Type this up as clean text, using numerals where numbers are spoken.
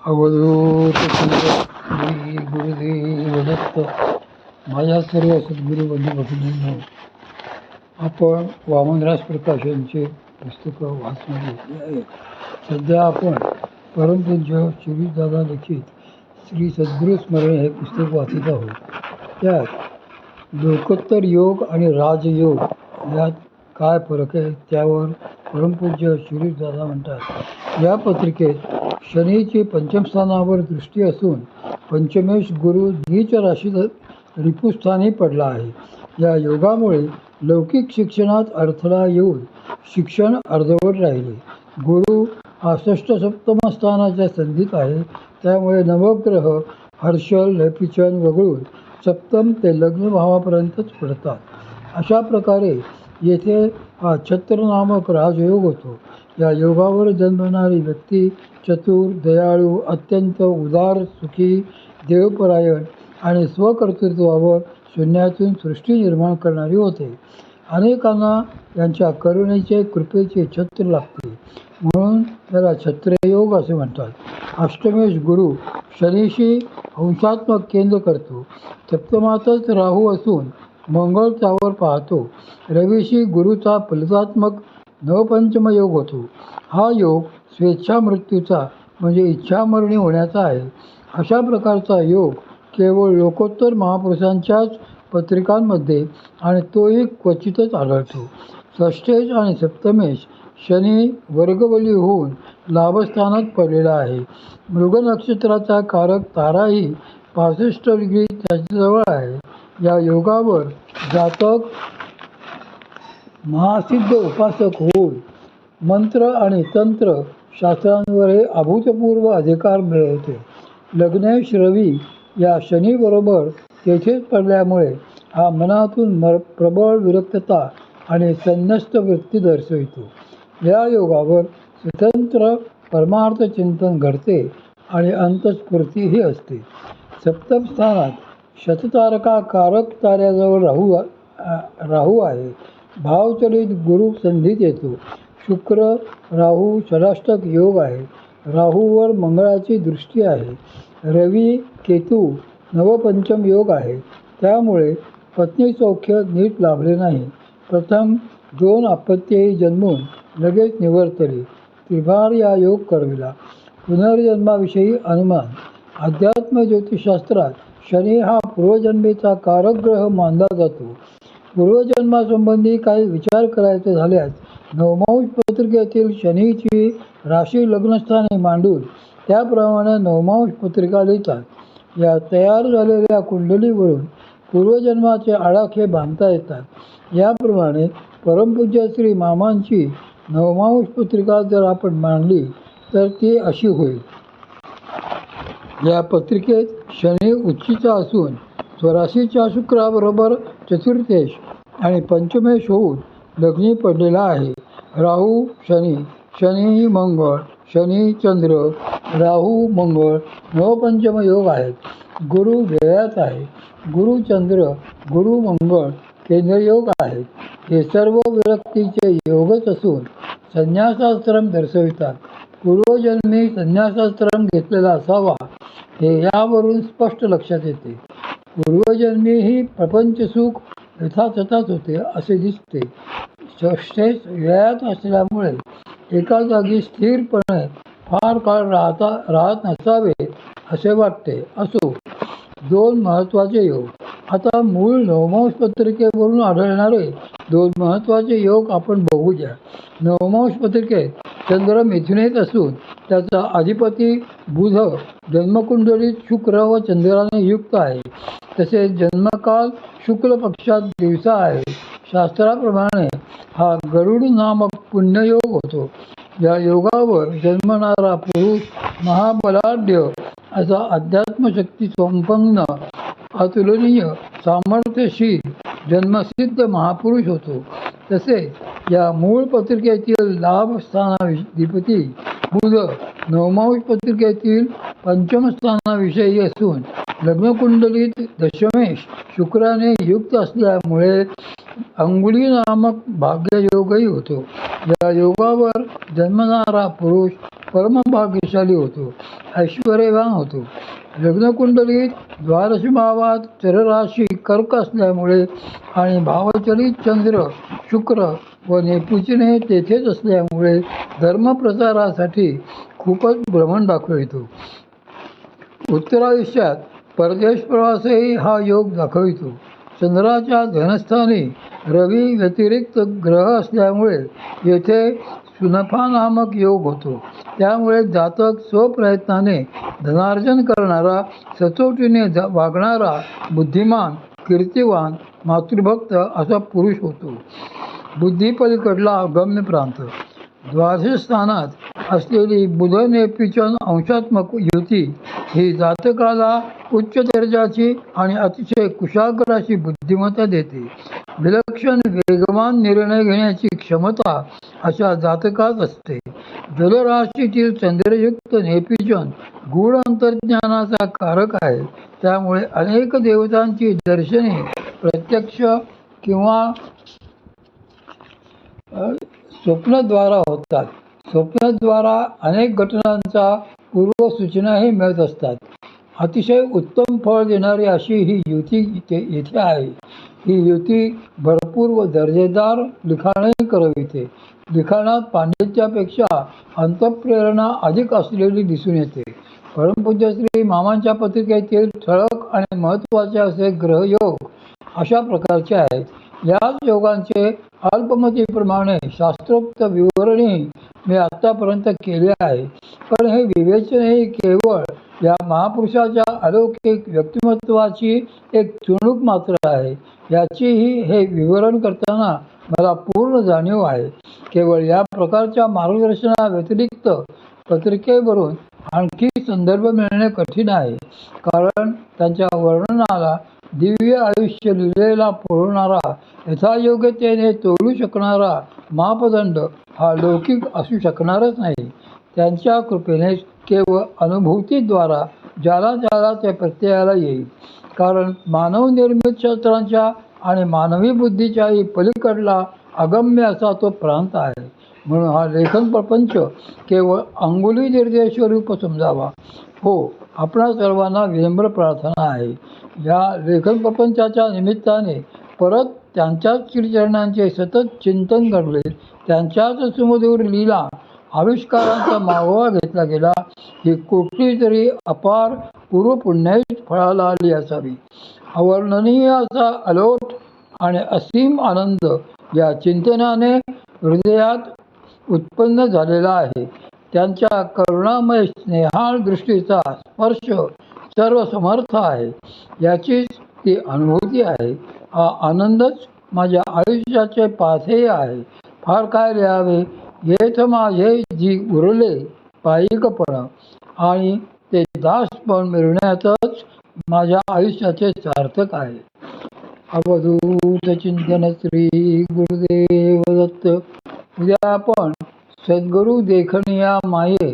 अवधूत श्री गुरुदेव दत्त. माझ्या सर्व सद्गुरू बंधू भगिनींनो, आपण वामनराज प्रकाश यांचे पुस्तकं वाचून घेतली आहे. सध्या आपण परमपूज्य शिरीषदादा लिखित श्री सद्गुरू स्मरण हे पुस्तक वाचत आहोत. त्यात लोकोत्तर योग आणि राजयोग यात काय फरक आहे त्यावर परमपूज्य शिरीषदादा म्हणतात. या पत्रिकेत शनीची पंचम स्थानावर दृष्टी असून पंचमेश गुरु नीच राशीत रिपुस्थानी पडला आहे. या योगामुळे लौकिक शिक्षणात अडथळा येऊन शिक्षण अर्धवट राहिले. गुरु हा षष्ठ सप्तम स्थानाच्या संधीत आहे. त्यामुळे नवग्रह हर्षल लेपिचन वगळून सप्तम ते लग्न भावापर्यंतच पडतात. अशा प्रकारे येथे हा छत्र नामक राजयोग होतो. या योगावर जन्मणारी व्यक्ती चतुर, दयाळू, अत्यंत उदार, सुखी, देवपरायण आणि स्वकर्तृत्वावर शून्यातून सृष्टी निर्माण करणारी होते. अनेकांना यांच्या करुणेचे कृपेचे छत्र लागते, म्हणून त्याला छत्रयोग असे म्हणतात. अष्टमेश गुरु शनीशी अंशात्मक केंद्र करतो. सप्तमातच राहू असून मंगळ त्यावर पाहतो. रवीशी गुरुचा फलितात्मक नवपंचम योग होतो. हा योग स्वेच्छा मृत्यूचा म्हणजे इच्छामरणी होण्याचा आहे. अशा प्रकारचा योग केवळ लोकोत्तर महापुरुषांच्याच पत्रिकांमध्ये आणि तोही क्वचितच आढळतो. षष्ठेश आणि सप्तमेश शनी वर्गबली होऊन लाभस्थानात पडलेला आहे. मृग नक्षत्राचा कारक ताराही 65 डिग्री त्याच्याजवळ आहे. या योगावर जातक महासिद्ध उपासक होऊन मंत्र आणि तंत्र शास्त्रांवरही अभूतपूर्व अधिकार मिळवते. लग्नेश रवी या शनीबरोबर तेथेच पडल्यामुळे हा मनातून प्रबळ विरक्तता आणि संन्यस्त वृत्ती दर्शवितो. या योगावर स्वतंत्र परमार्थ चिंतन घडते आणि अंतस्फूर्तीही असते. सप्तम स्थानात शततारका कारक ताऱ्याजवळ राहू आहे. भावचलित गुरु संधीत येतो. शुक्र राहू षडाष्टक योग आहे. राहूवर मंगळाची दृष्टी आहे. रवी केतू नवपंचम योग आहे. त्यामुळे पत्नी सौख्य नीट लाभले नाही. प्रथम 2 अपत्यही जन्मून लगेच निवर्तली. त्रिभार या योग करविला. पुनर्जन्माविषयी अनुमान. अध्यात्म ज्योतिषशास्त्रात शनी हा पूर्वजन्मेचा कारक ग्रह मानला जातो. पूर्वजन्मासंबंधी काही विचार करायचे झाल्यास नवमांश पत्रिकेतील शनीची राशी लग्नस्थानी मांडून त्याप्रमाणे नवमांश पत्रिका लिहितात. या तयार झालेल्या कुंडलीवरून पूर्वजन्माचे आडाखे बांधता येतात. याप्रमाणे परमपूज्य श्री मामांची नवमांश पत्रिका जर आपण मांडली तर ती अशी होईल. या पत्रिकेत शनी उच्चीचा असून स्वराशीच्या शुक्राबरोबर चतुर्थेश आणि पंचमेश होऊन लग्नी पडलेला आहे. राहू शनी, शनी मंगळ, शनी चंद्र, राहू मंगळ नवपंचम योग आहेत. गुरु व्ययात आहे. गुरु चंद्र, गुरु मंगळ केंद्रयोग आहेत. हे सर्व विरक्तीचे योगच असून संन्यासाश्रम दर्शवितात. पूर्वजन्मी संन्यासाश्रम घेतलेला असावा हे यावरून स्पष्ट लक्षात येते. पूर्वजन्मीही प्रपंचसुख यथातथाच होते असे दिसते. षष्ठेश व्ययात असल्यामुळे एका जागी स्थिरपणे फार काळ राहत नसावे असे वाटते. असो, 2 महत्त्वाचे योग. आता मूळ नवमांश पत्रिकेवरून आढळणारे 2 महत्त्वाचे योग आपण बघूया. नवमांश पत्रिकेत चंद्र मिथुनेत असून त्याचा अधिपती बुध जन्मकुंडलीत शुक्र व चंद्राने युक्त आहे. तसेच जन्मकाल शुक्ल पक्षात दिवसा आहे. शास्त्राप्रमाणे हा गरुड नामक पुण्ययोग होतो. या योगावर जन्मणारा पुरुष महाबलाढ्य असा अध्यात्मशक्ती संपन्न अतुलनीय सामर्थ्यशील जन्मसिद्ध महापुरुष होतो. तसेच या मूळ पत्रिकेतील लाभ स्थानाधिपती बुध नवमांश पत्रिकेतील पंचम स्थानाविषयी असून लग्नकुंडलीत दशमेश शुक्राने युक्त असल्यामुळे अंगुली नामक भाग्ययोगही होतो. या योगावर जन्मणारा पुरुष परमभाग्यशाली होतो, ऐश्वर्यवान होतो. लग्नकुंडलीत द्वादश भावात चरराशी कर्क असल्यामुळे आणि भावचलित चंद्र शुक्र व नेपुचीने तेथेच असल्यामुळे धर्मप्रचारासाठी खूपच भ्रमण दाखवितो. उत्तरायुष्यात परदेश प्रवासही हा योग दाखवितो. चंद्राच्या धनस्थानी रवी व्यतिरिक्त ग्रह असल्यामुळे येथे सुनफा नामक योग होतो. त्यामुळे जातक स्वप्रयत्नाने धनार्जन करणारा, सचोटीने वागणारा, बुद्धिमान, कीर्तिवान, मातृभक्त असा पुरुष होतो. बुद्धीपलीकडला अगम्य प्रांत. द्वादश स्थानात असलेली बुध नेपिचन अंशात्मक युती ही जातकाला उच्च दर्जाची आणि अतिशय कुशाग्र अशी बुद्धिमत्ता देते. विलक्षण वेगवान निर्णय घेण्याची क्षमता अशा जातकात असते. जलराशीतील चंद्रयुक्त नेपिचन गूढ अंतर्ज्ञानाचा कारक आहे. त्यामुळे अनेक देवतांची दर्शने प्रत्यक्ष किंवा स्वप्नद्वारा होतात. स्वप्नद्वारा अनेक घटनांचा पूर्वसूचनाही मिळत असतात. अतिशय उत्तम फळ देणारी अशी ही युती येथे आहे. ही युती भरपूर व दर्जेदार लिखाणही करविते. लिखाणात पांडित्यापेक्षा अंतःप्रेरणा अधिक असलेली दिसून येते. परमपूज्य श्री मामांच्या पत्रिकेतील ठळक आणि महत्त्वाचे असे ग्रहयोग अशा प्रकारचे आहेत. याच योगांचे अल्पमतीप्रमाणे शास्त्रोक्त विवरणही मी आत्तापर्यंत केले आहे. पण हे विवेचनही केवळ या महापुरुषाच्या अलौकिक व्यक्तिमत्वाची एक चुणूक मात्र आहे. याचीही हे विवरण करताना मला पूर्ण जाणीव आहे. केवळ या प्रकारच्या मार्गदर्शनाव्यतिरिक्त पत्रिकेवरून आणखी संदर्भ मिळणे कठीण आहे. कारण त्यांच्या वर्णनाला दिव्य आयुष्य लिहिलेला पुरवणारा, यथायोग्यतेने तोलू शकणारा मापदंड हा लौकिक असू शकणारच नाही. त्यांच्या कृपेने केवळ अनुभूतीद्वारा ज्याला ज्याला ते प्रत्ययाला येईल. कारण मानवनिर्मित शास्त्रांच्या आणि मानवी बुद्धीच्याही पलीकडला अगम्य असा तो प्रांत आहे. म्हणून हा लेखन प्रपंच केवळ अंगुली निर्देशरूप समजावा. हो, आपणा सर्वांना विनम्र प्रार्थना आहे. या लेखन प्रपंचाच्या निमित्ताने परत त्यांच्याच श्रीचरणांचे सतत चिंतन घडले. त्यांच्याच सुमधुर लीला आविष्कारांचा मागोवा घेतला गेला. ही कुठली तरी अपार पूर्वपुण्याची फळाला आली असावी. अवर्णनीय असा अलोट आणि असीम आनंद या चिंतनाने हृदयात उत्पन्न झालेला आहे. त्यांच्या करुणामय स्नेहाळ दृष्टीचा स्पर्श सर्व समर्थ आहे. याचीच ती अनुभूती आहे. हा आनंदच माझ्या आयुष्याचे पाथेय आहे. फार काय लिहावे, येथ माझे जी उरले पायिकपण आणि ते दासपण मिळण्यातच माझ्या आयुष्याचे सार्थक आहे. अवधूत चिंतन श्री गुरुदेव दत्त. उद्या आपण सद्गुरु देखणिया माये